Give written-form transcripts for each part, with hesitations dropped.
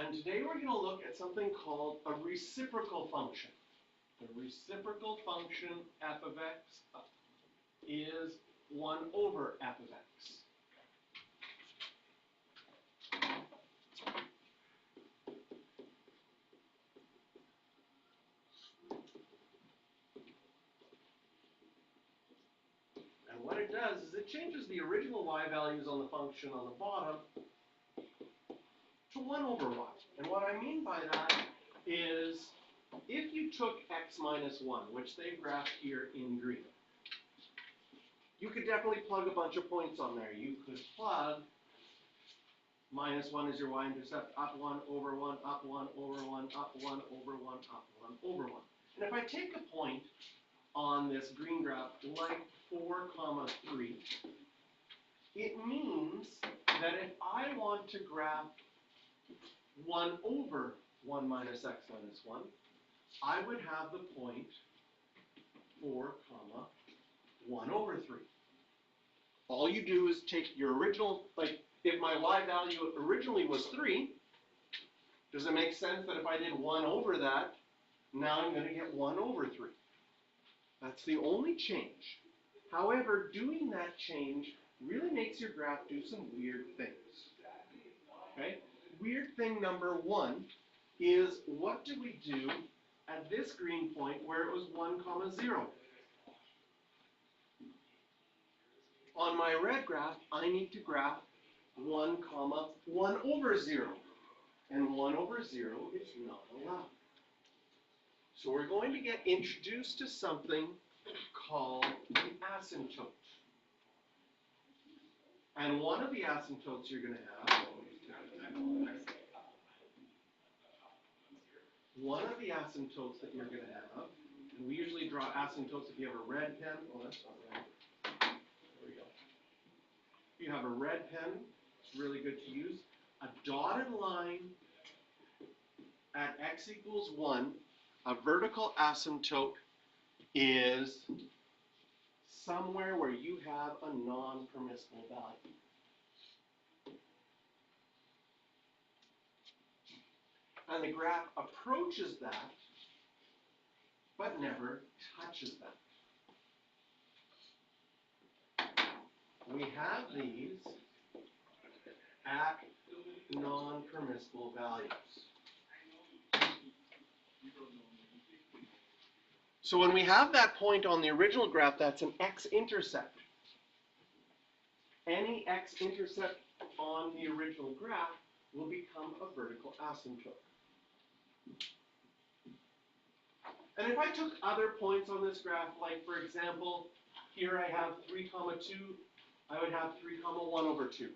And today we're going to look at something called a reciprocal function. The reciprocal function f of x is 1 over f of x. And what it does is it changes the original y values on the function on the bottom to 1 over y. And what I mean by that is if you took x minus 1, which they've graphed here in green, you could definitely plug a bunch of points on there. You could plug minus 1 is your y-intercept, up 1, over 1, up 1, over 1, up 1, over 1, up 1, over 1. And if I take a point on this green graph like 4, 3, it means that if I want to graph 1 over 1 minus x minus 1, I would have the point 4, 1 over 3. All you do is take your original, like if my y value originally was 3, does it make sense that if I did 1 over that, now I'm going to get 1 over 3? That's the only change. However, doing that change really makes your graph do some weird things. Okay? Weird thing number 1 is what do we do at this green point where it was 1, 0? On my red graph, I need to graph 1, 1 over 0. And 1 over 0 is not allowed. So we're going to get introduced to something called the asymptote. And one of the asymptotes you're going to have, and we usually draw asymptotes if you have a red pen. Oh, that's not right. There we go. If you have a red pen, it's really good to use. A dotted line at x equals 1, a vertical asymptote is somewhere where you have a non-permissible value. And the graph approaches that, but never touches that. We have these at non-permissible values. So when we have that point on the original graph, that's an x-intercept. Any x-intercept on the original graph will become a vertical asymptote. And if I took other points on this graph, like for example, here I have 3, 2, I would have 3, 1 over 2.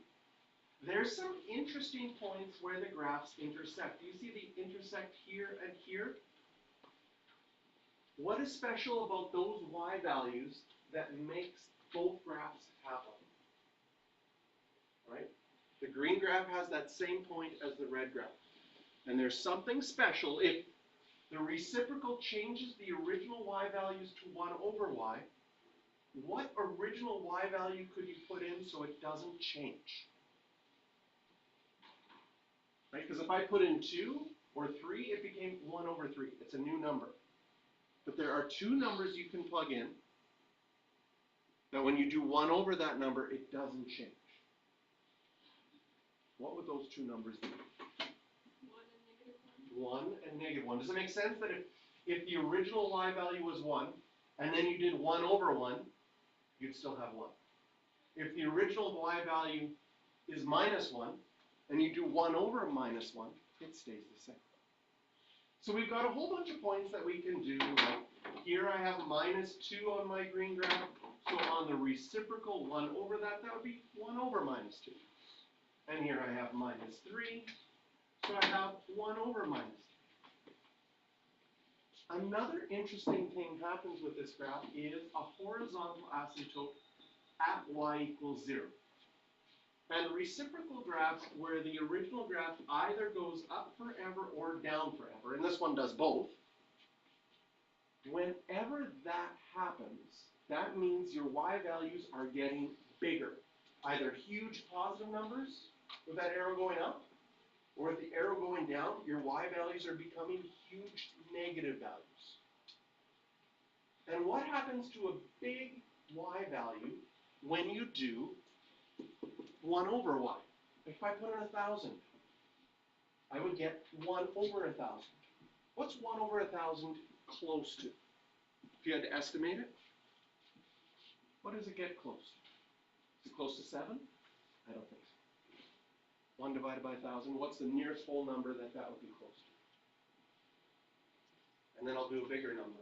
There's some interesting points where the graphs intersect. Do you see the intersect here and here? What is special about those y values that makes both graphs happen? Right? The green graph has that same point as the red graph. And there's something special. If the reciprocal changes the original y values to 1 over y, what original y value could you put in so it doesn't change? Right? Because if I put in 2 or 3, it became 1 over 3. It's a new number. But there are 2 numbers you can plug in that when you do 1 over that number, it doesn't change. What would those 2 numbers be? 1 and negative 1. Does it make sense that if the original y value was 1, and then you did 1 over 1, you'd still have 1. If the original y value is minus 1, and you do 1 over minus 1, it stays the same. So we've got a whole bunch of points that we can do. Like here I have minus 2 on my green graph. So on the reciprocal 1 over that, that would be 1 over minus 2. And here I have minus 3. So I have 1 over minus 2. Another interesting thing happens with this graph is a horizontal asymptote at y equals 0. And reciprocal graphs where the original graph either goes up forever or down forever, and this one does both, whenever that happens, that means your y values are getting bigger. Either huge positive numbers with that arrow going up, or with the arrow going down, your y values are becoming huge negative values. And what happens to a big y value when you do 1 over y? If I put in 1,000, I would get 1 over 1,000. What's 1 over 1,000 close to? If you had to estimate it, what does it get close to? Is it close to 7? I don't think so. 1 divided by 1,000, what's the nearest whole number that would be close to? And then I'll do a bigger number.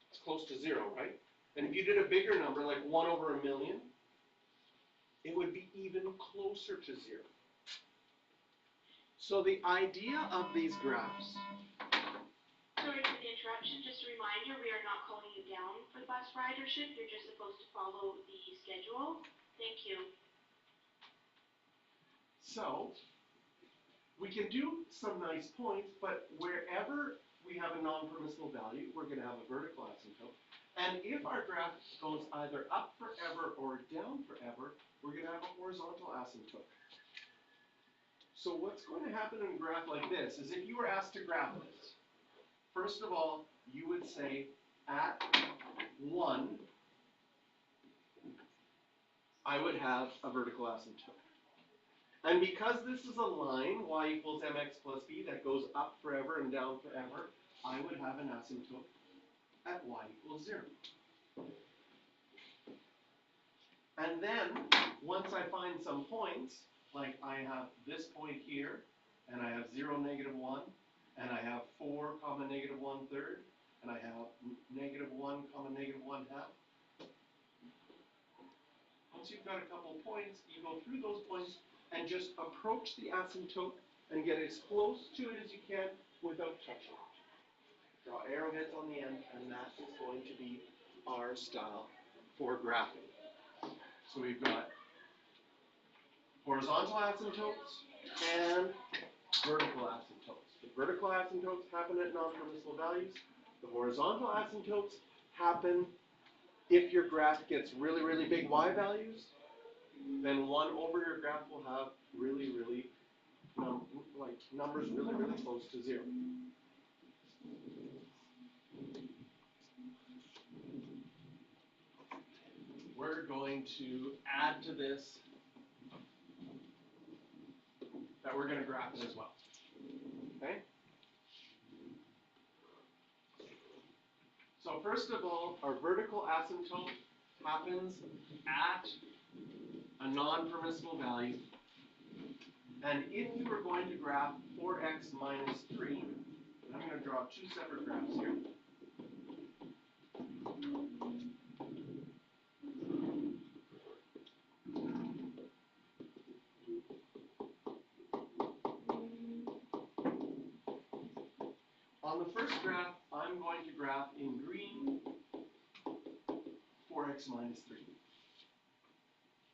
It's close to 0, right? And if you did a bigger number, like 1 over 1,000,000, it would be even closer to 0. So the idea of these graphs. Sorry for the interruption. Just a reminder, we are not calling you down for bus ridership. You're just supposed to follow the schedule. Thank you. So we can do some nice points, but wherever we have a non-permissible value, we're going to have a vertical asymptote. And if our graph goes either up forever or down forever, we're going to have a horizontal asymptote. So what's going to happen in a graph like this is if you were asked to graph this, first of all, you would say at 1, I would have a vertical asymptote. And because this is a line, y equals mx plus b, that goes up forever and down forever, I would have an asymptote at y equals 0. And then, once I find some points, like I have this point here, and I have 0, -1, and I have 4, -1/3, and I have -1, -1/2. Once you've got a couple points, you go through those points and just approach the asymptote and get as close to it as you can without touching it. Draw arrowheads on the end, and that is going to be our style for graphing. So we've got horizontal asymptotes and vertical asymptotes. The vertical asymptotes happen at non-permissible values. The horizontal asymptotes happen if your graph gets really, really big y values. Then 1 over your graph will have really, really numbers really, really close to 0. We're going to add to this that we're going to graph it as well. Okay? So first of all, our vertical asymptote happens at a non-permissible value. And if you were going to graph 4x minus 3, I'm going to draw 2 separate graphs here. On the first graph, I'm going to graph in green 4x minus 3.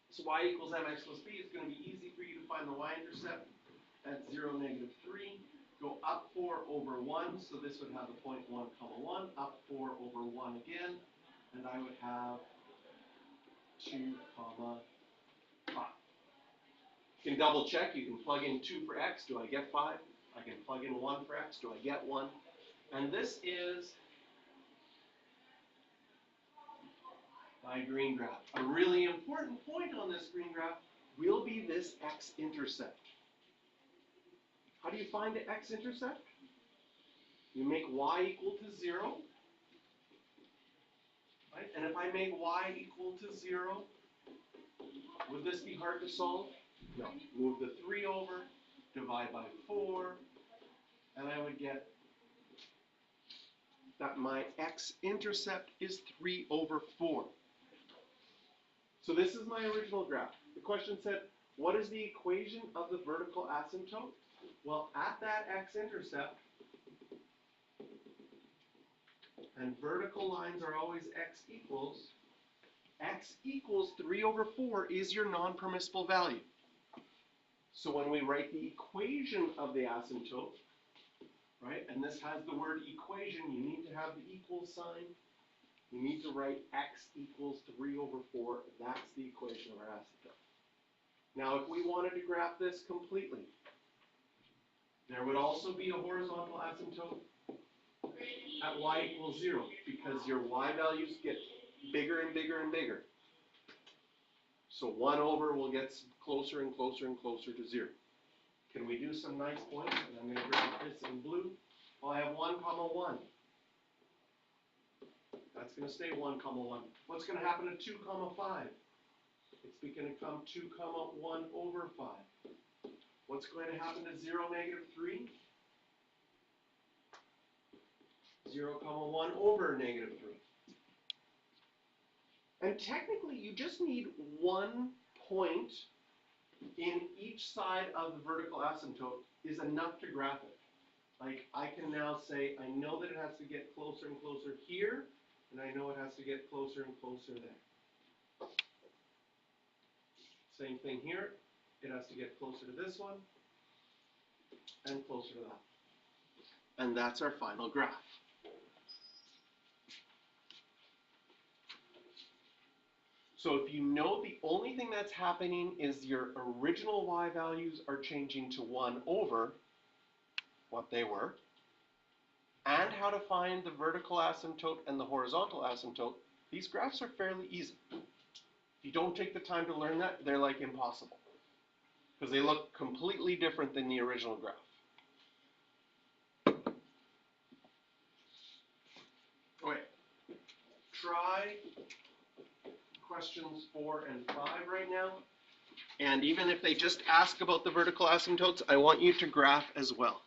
So y equals mx plus b. It's going to be easy for you to find the y-intercept at 0, -3. Go up 4 over 1, so this would have the point 1, 1, up 4 over 1 again, and I would have 2, 5. You can double check. You can plug in 2 for x. Do I get 5? I can plug in 1 for x. Do I get 1? And this is my green graph. A really important point on this green graph will be this x-intercept. How do you find the x-intercept? You make y equal to 0. Right? And if I make y equal to 0, would this be hard to solve? No. Move the 3 over, divide by 4, and I would get that my x-intercept is 3 over 4. So this is my original graph. The question said, what is the equation of the vertical asymptote? Well, at that x-intercept, and vertical lines are always x equals 3 over 4 is your non-permissible value. So when we write the equation of the asymptote, right, and this has the word equation, you need to have the equal sign. You need to write x equals 3 over 4. That's the equation of our asymptote. Now, if we wanted to graph this completely, There would also be a horizontal asymptote at y equals 0, because your y values get bigger and bigger and bigger. So 1 over will get closer and closer and closer to 0. Can we do some nice points? And I'm going to graph this in blue. Well, I have 1, 1. That's going to stay 1, 1. What's going to happen to 2, 5? It's going to come 2, 1 over 5. What's going to happen to 0, -3? 0, 1 over -3. And technically, you just need 1 point in each side of the vertical asymptote is enough to graph it. Like, I can now say, I know that it has to get closer and closer here, and I know it has to get closer and closer there. Same thing here. It has to get closer to this one, and closer to that. And that's our final graph. So if you know the only thing that's happening is your original y values are changing to 1 over what they were, and how to find the vertical asymptote and the horizontal asymptote, these graphs are fairly easy. If you don't take the time to learn that, they're like impossible, because they look completely different than the original graph. Okay, try questions 4 and 5 right now. And even if they just ask about the vertical asymptotes, I want you to graph as well.